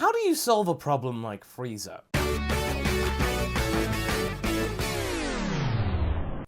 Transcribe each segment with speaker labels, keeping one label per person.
Speaker 1: How do you solve a problem like Frieza?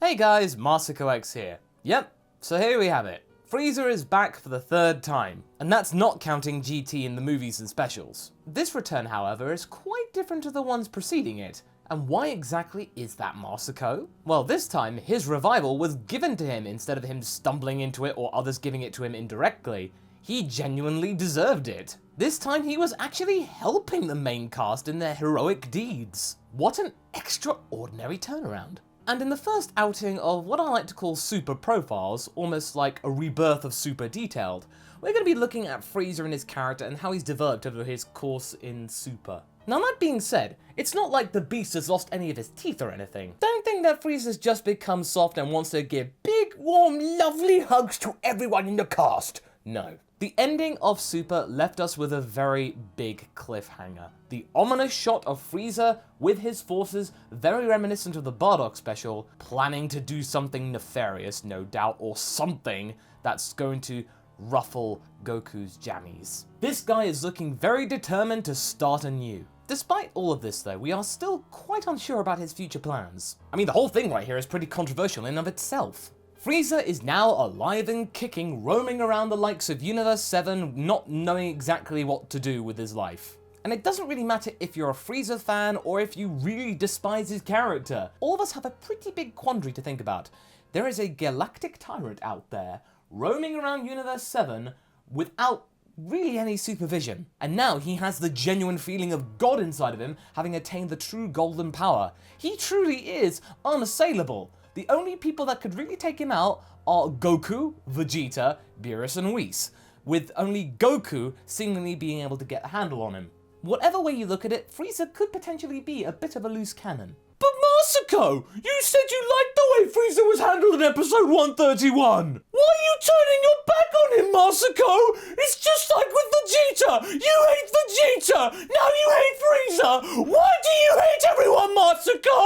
Speaker 1: Hey guys, MasakoX here. Yep, so here we have it. Frieza is back for the third time, and that's not counting GT in the movies and specials. This return, however, is quite different to the ones preceding it. And why exactly is that, Masako? Well, this time, his revival was given to him instead of him stumbling into it or others giving it to him indirectly. He genuinely deserved it. This time he was actually helping the main cast in their heroic deeds. What an extraordinary turnaround. And in the first outing of what I like to call super profiles, almost like a rebirth of Super Detailed, we're going to be looking at Frieza and his character and how he's developed over his course in Super. Now that being said, it's not like the beast has lost any of his teeth or anything. Don't think that Frieza's just become soft and wants to give big, warm, lovely hugs to everyone in the cast. No. The ending of Super left us with a very big cliffhanger. The ominous shot of Frieza with his forces, very reminiscent of the BORDON special, planning to do something nefarious, no doubt, or something that's going to ruffle Goku's jammies. This guy is looking very determined to start anew. Despite all of this though, we are still quite unsure about his future plans. I mean, the whole thing right here is pretty controversial in and of itself. Frieza is now alive and kicking, roaming around the likes of Universe 7, not knowing exactly what to do with his life. And it doesn't really matter if you're a Frieza fan or if you really despise his character. All of us have a pretty big quandary to think about. There is a galactic tyrant out there, roaming around Universe 7 without really any supervision. And now he has the genuine feeling of God inside of him, having attained the true golden power. He truly is unassailable. The only people that could really take him out are Goku, Vegeta, Beerus and Whis, with only Goku seemingly being able to get a handle on him. Whatever way you look at it, Frieza could potentially be a bit of a loose cannon. But Masako, you said you liked the way Frieza was handled in episode 131! Why are you turning your back on him, Masako? It's just like with Vegeta! You hate Vegeta! Now you hate Frieza! Why do you hate everyone, Masako?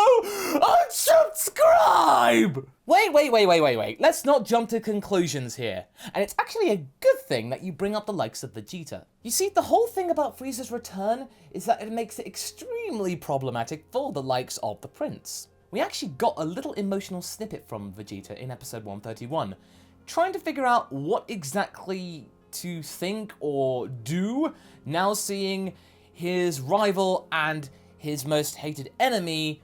Speaker 1: Unsubscribe! Wait. Let's not jump to conclusions here. And it's actually a good thing that you bring up the likes of Vegeta. You see, the whole thing about Frieza's return is that it makes it extremely problematic for the likes of the Prince. We actually got a little emotional snippet from Vegeta in episode 131, trying to figure out what exactly to think or do, now seeing his rival and his most hated enemy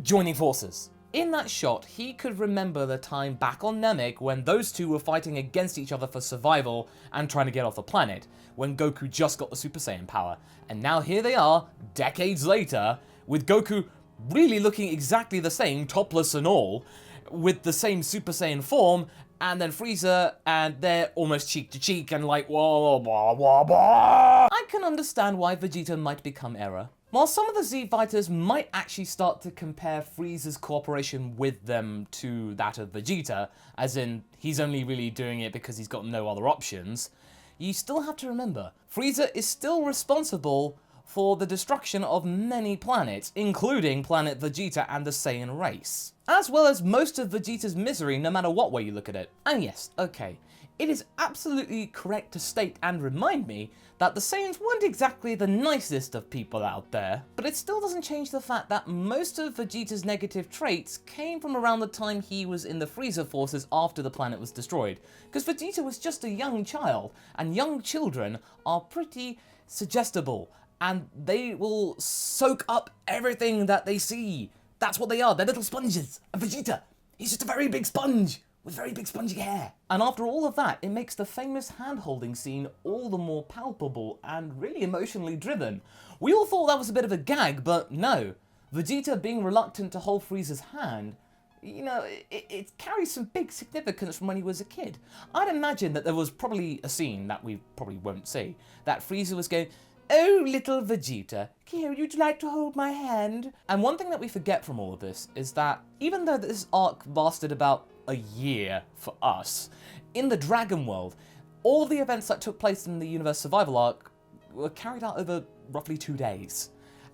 Speaker 1: joining forces. In that shot, he could remember the time back on Namek when those two were fighting against each other for survival and trying to get off the planet, when Goku just got the Super Saiyan power. And now here they are, decades later, with Goku really looking exactly the same, topless and all, with the same Super Saiyan form, and then Frieza, and they're almost cheek to cheek and like, whoa, blah, blah, blah. I can understand why Vegeta might become Error. While some of the Z fighters might actually start to compare Frieza's cooperation with them to that of Vegeta, as in he's only really doing it because he's got no other options, you still have to remember, Frieza is still responsible for the destruction of many planets, including planet Vegeta and the Saiyan race, as well as most of Vegeta's misery no matter what way you look at it. And yes, okay, it is absolutely correct to state and remind me that the Saiyans weren't exactly the nicest of people out there, but it still doesn't change the fact that most of Vegeta's negative traits came from around the time he was in the Frieza forces after the planet was destroyed, because Vegeta was just a young child, and young children are pretty suggestible, and they will soak up everything that they see. That's what they are, they're little sponges. And Vegeta, he's just a very big sponge with very big spongy hair. And after all of that, it makes the famous hand-holding scene all the more palpable and really emotionally driven. We all thought that was a bit of a gag, but no. Vegeta being reluctant to hold Frieza's hand, you know, it carries some big significance from when he was a kid. I'd imagine that there was probably a scene that we probably won't see, that Frieza was going, "Oh, little Vegeta, here, would you like to hold my hand?" And one thing that we forget from all of this is that even though this arc lasted about a year for us, in the Dragon World, all the events that took place in the Universe Survival arc were carried out over roughly 2 days.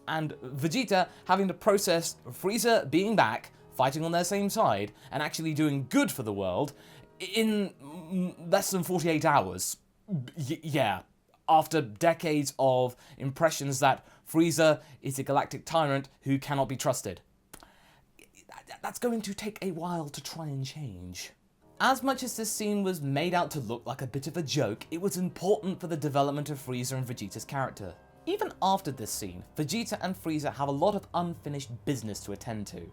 Speaker 1: And Vegeta having to process Frieza being back, fighting on their same side, and actually doing good for the world in less than 48 hours. Yeah. after decades of impressions that Frieza is a galactic tyrant who cannot be trusted. That's going to take a while to try and change. As much as this scene was made out to look like a bit of a joke, it was important for the development of Frieza and Vegeta's character. Even after this scene, Vegeta and Frieza have a lot of unfinished business to attend to,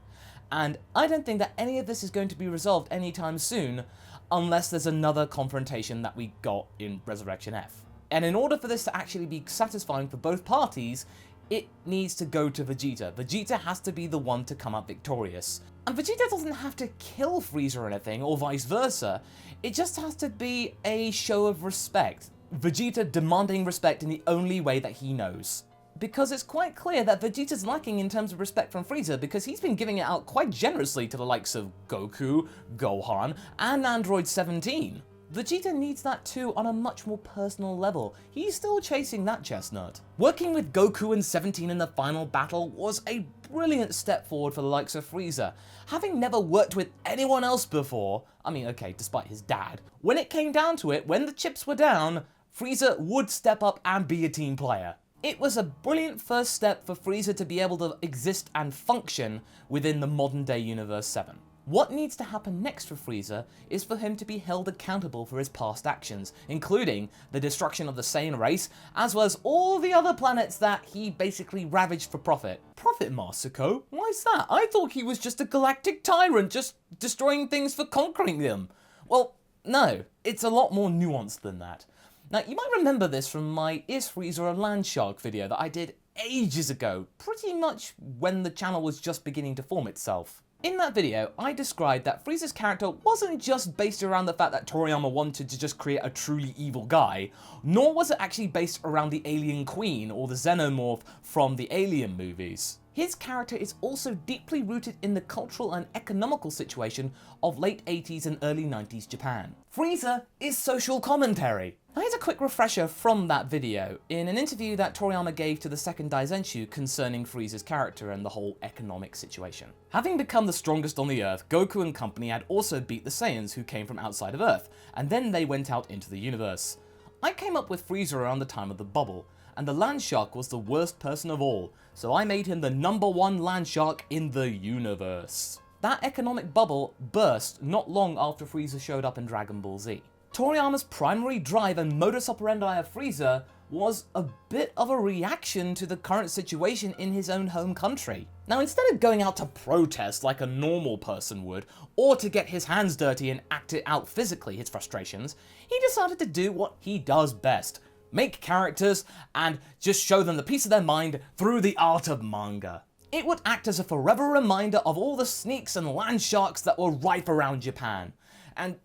Speaker 1: and I don't think that any of this is going to be resolved anytime soon, unless there's another confrontation that we got in Resurrection F. And in order for this to actually be satisfying for both parties, it needs to go to Vegeta. Vegeta has to be the one to come up victorious. And Vegeta doesn't have to kill Frieza or anything, or vice versa. It just has to be a show of respect. Vegeta demanding respect in the only way that he knows. Because it's quite clear that Vegeta's lacking in terms of respect from Frieza, because he's been giving it out quite generously to the likes of Goku, Gohan, and Android 17. Vegeta needs that too on a much more personal level. He's still chasing that chestnut. Working with Goku and 17 in the final battle was a brilliant step forward for the likes of Frieza. Having never worked with anyone else before, I mean, okay, despite his dad, when it came down to it, when the chips were down, Frieza would step up and be a team player. It was a brilliant first step for Frieza to be able to exist and function within the modern day Universe 7. What needs to happen next for Frieza is for him to be held accountable for his past actions, including the destruction of the Saiyan race, as well as all the other planets that he basically ravaged for profit. Profit, Masako? Why's that? I thought he was just a galactic tyrant, just destroying things for conquering them. Well, no, it's a lot more nuanced than that. Now, you might remember this from my Is Frieza a Land Shark video that I did ages ago, pretty much when the channel was just beginning to form itself. In that video, I described that Frieza's character wasn't just based around the fact that Toriyama wanted to just create a truly evil guy, nor was it actually based around the alien queen or the xenomorph from the Alien movies. His character is also deeply rooted in the cultural and economical situation of late 80s and early 90s Japan. Frieza is social commentary. Now here's a quick refresher from that video, in an interview that Toriyama gave to the second Daisenshu concerning Frieza's character and the whole economic situation. Having become the strongest on the Earth, Goku and company had also beat the Saiyans who came from outside of Earth, and then they went out into the universe. I came up with Frieza around the time of the bubble, and the land shark was the worst person of all, so I made him the #1 land shark in the universe. That economic bubble burst not long after Frieza showed up in Dragon Ball Z. Toriyama's primary drive and modus operandi of Frieza was a bit of a reaction to the current situation in his own home country. Now, instead of going out to protest like a normal person would, or to get his hands dirty and act it out physically, his frustrations, he decided to do what he does best: make characters and just show them the piece of their mind through the art of manga. It would act as a forever reminder of all the sneaks and land sharks that were rife around Japan. And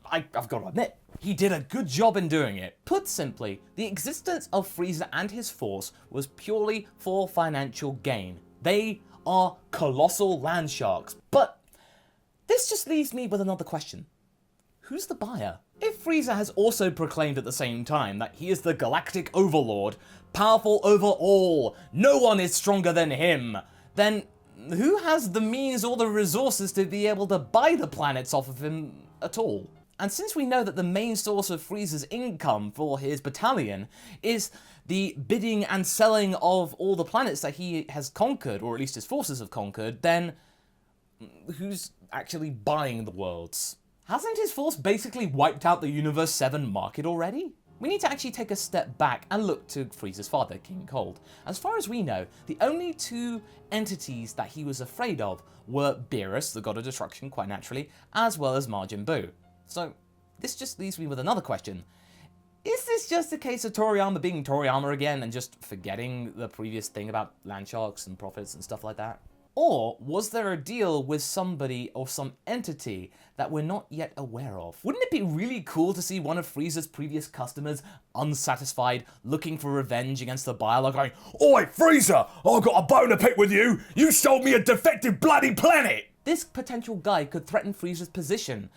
Speaker 1: I've got to admit, he did a good job in doing it. Put simply, the existence of Frieza and his force was purely for financial gain. They are colossal land sharks. But this just leaves me with another question. Who's the buyer? If Frieza has also proclaimed at the same time that he is the galactic overlord, powerful over all, no one is stronger than him, then who has the means or the resources to be able to buy the planets off of him at all? And since we know that the main source of Frieza's income for his battalion is the bidding and selling of all the planets that he has conquered, or at least his forces have conquered, then who's actually buying the worlds? Hasn't his force basically wiped out the Universe 7 market already? We need to actually take a step back and look to Frieza's father, King Cold. As far as we know, the only two entities that he was afraid of were Beerus, the god of destruction, quite naturally, as well as Majin Buu. So, this just leaves me with another question. Is this just a case of Toriyama being Toriyama again and just forgetting the previous thing about land sharks and profits and stuff like that? Or was there a deal with somebody or some entity that we're not yet aware of? Wouldn't it be really cool to see one of Frieza's previous customers, unsatisfied, looking for revenge against the buyer, going, "Oi, Frieza, I've got a bone to pick with you! You sold me a defective bloody planet!" This potential guy could threaten Frieza's position.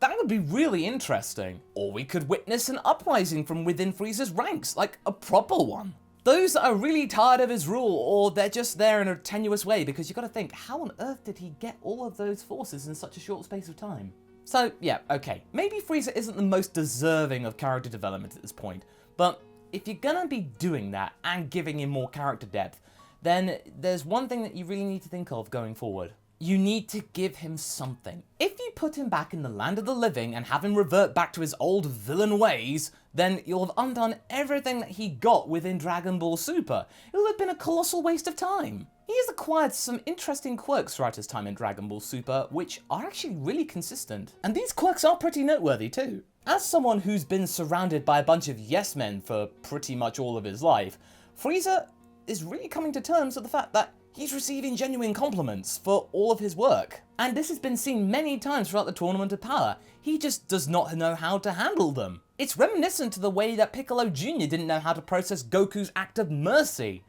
Speaker 1: That would be really interesting. Or we could witness an uprising from within Frieza's ranks, like a proper one. Those that are really tired of his rule, or they're just there in a tenuous way, because you gotta think, how on earth did he get all of those forces in such a short space of time? So, yeah, okay, maybe Frieza isn't the most deserving of character development at this point, but if you're gonna be doing that and giving him more character depth, then there's one thing that you really need to think of going forward. You need to give him something. If you put him back in the land of the living and have him revert back to his old villain ways, then you'll have undone everything that he got within Dragon Ball Super. It will have been a colossal waste of time. He has acquired some interesting quirks throughout his time in Dragon Ball Super, which are actually really consistent. And these quirks are pretty noteworthy too. As someone who's been surrounded by a bunch of yes men for pretty much all of his life, Frieza is really coming to terms with the fact that he's receiving genuine compliments for all of his work. And this has been seen many times throughout the Tournament of Power. He just does not know how to handle them. It's reminiscent to the way that Piccolo Jr. didn't know how to process Goku's act of mercy.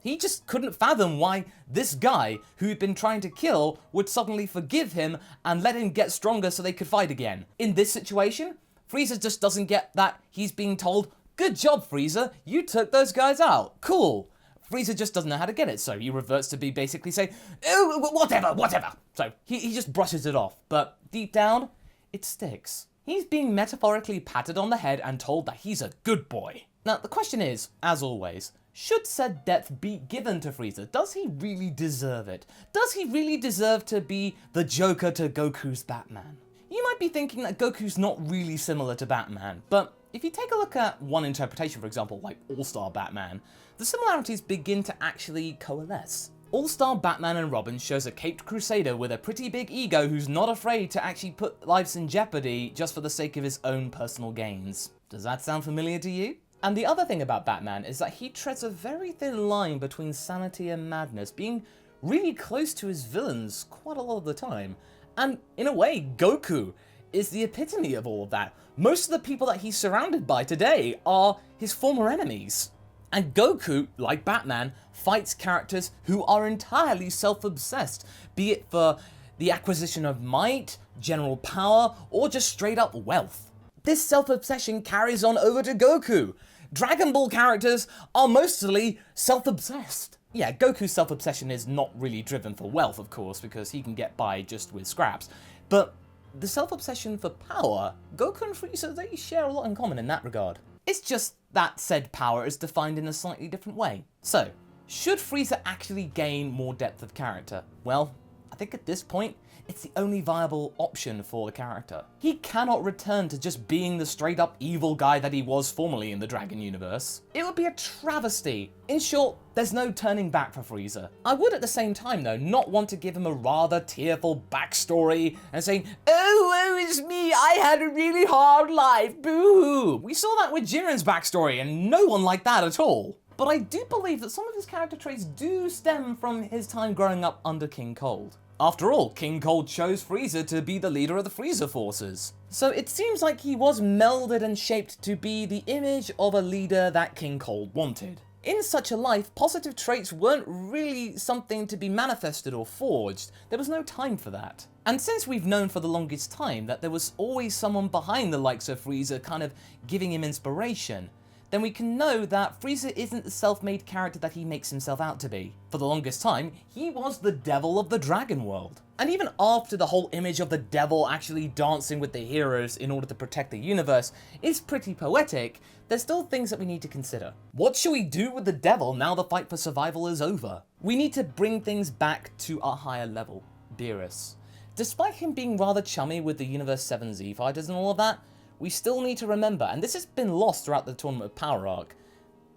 Speaker 1: He just couldn't fathom why this guy, who he'd been trying to kill, would suddenly forgive him and let him get stronger so they could fight again. In this situation, Frieza just doesn't get that he's being told, "Good job, Frieza, you took those guys out, cool." Frieza just doesn't know how to get it, so he reverts to be basically saying, "Oh, whatever." So he just brushes it off, but deep down, it sticks. He's being metaphorically patted on the head and told that he's a good boy. Now, the question is, as always, should said depth be given to Frieza? Does he really deserve it? Does he really deserve to be the Joker to Goku's Batman? You might be thinking that Goku's not really similar to Batman, but if you take a look at one interpretation, for example, like All-Star Batman, the similarities begin to actually coalesce. All-Star Batman and Robin shows a caped crusader with a pretty big ego who's not afraid to actually put lives in jeopardy just for the sake of his own personal gains. Does that sound familiar to you? And the other thing about Batman is that he treads a very thin line between sanity and madness, being really close to his villains quite a lot of the time. And in a way, Goku is the epitome of all of that. Most of the people that he's surrounded by today are his former enemies. And Goku, like Batman, fights characters who are entirely self-obsessed, be it for the acquisition of might, general power, or just straight up wealth. This self-obsession carries on over to Goku. Dragon Ball characters are mostly self-obsessed. Yeah, Goku's self-obsession is not really driven for wealth, of course, because he can get by just with scraps. But the self-obsession for power, Goku and Frieza, they share a lot in common in that regard. It's just that said power is defined in a slightly different way. So, should Frieza actually gain more depth of character? Well, I think at this point, it's the only viable option for the character. He cannot return to just being the straight up evil guy that he was formerly in the Dragon universe. It would be a travesty. In short, there's no turning back for Frieza. I would at the same time though not want to give him a rather tearful backstory and saying, "Oh, woe is me, I had a really hard life, boo-hoo." We saw that with Jiren's backstory and no one liked that at all. But I do believe that some of his character traits do stem from his time growing up under King Cold. After all, King Cold chose Frieza to be the leader of the Frieza forces. So it seems like he was melded and shaped to be the image of a leader that King Cold wanted. In such a life, positive traits weren't really something to be manifested or forged. There was no time for that. And since we've known for the longest time that there was always someone behind the likes of Frieza kind of giving him inspiration, then we can know that Frieza isn't the self-made character that he makes himself out to be. For the longest time, he was the devil of the Dragon World. And even after the whole image of the devil actually dancing with the heroes in order to protect the universe is pretty poetic, there's still things that we need to consider. What should we do with the devil now the fight for survival is over? We need to bring things back to a higher level. Beerus. Despite him being rather chummy with the Universe 7 Z fighters and all of that, we still need to remember, and this has been lost throughout the Tournament of Power arc,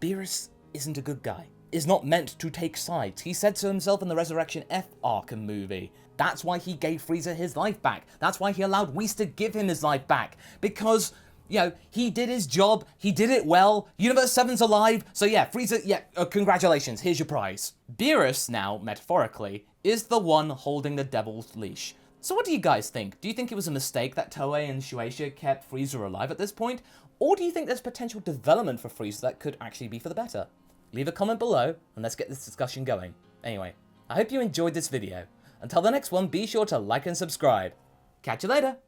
Speaker 1: Beerus isn't a good guy. Is not meant to take sides. He said so himself in the Resurrection F Arkham movie. That's why he gave Frieza his life back. That's why he allowed Whis to give him his life back. Because, you know, he did his job, he did it well, Universe 7's alive, so yeah, Frieza, yeah, congratulations, here's your prize. Beerus, now, metaphorically, is the one holding the devil's leash. So what do you guys think? Do you think it was a mistake that Toei and Shueisha kept Frieza alive at this point? Or do you think there's potential development for Frieza that could actually be for the better? Leave a comment below and let's get this discussion going. Anyway, I hope you enjoyed this video. Until the next one, be sure to like and subscribe. Catch you later!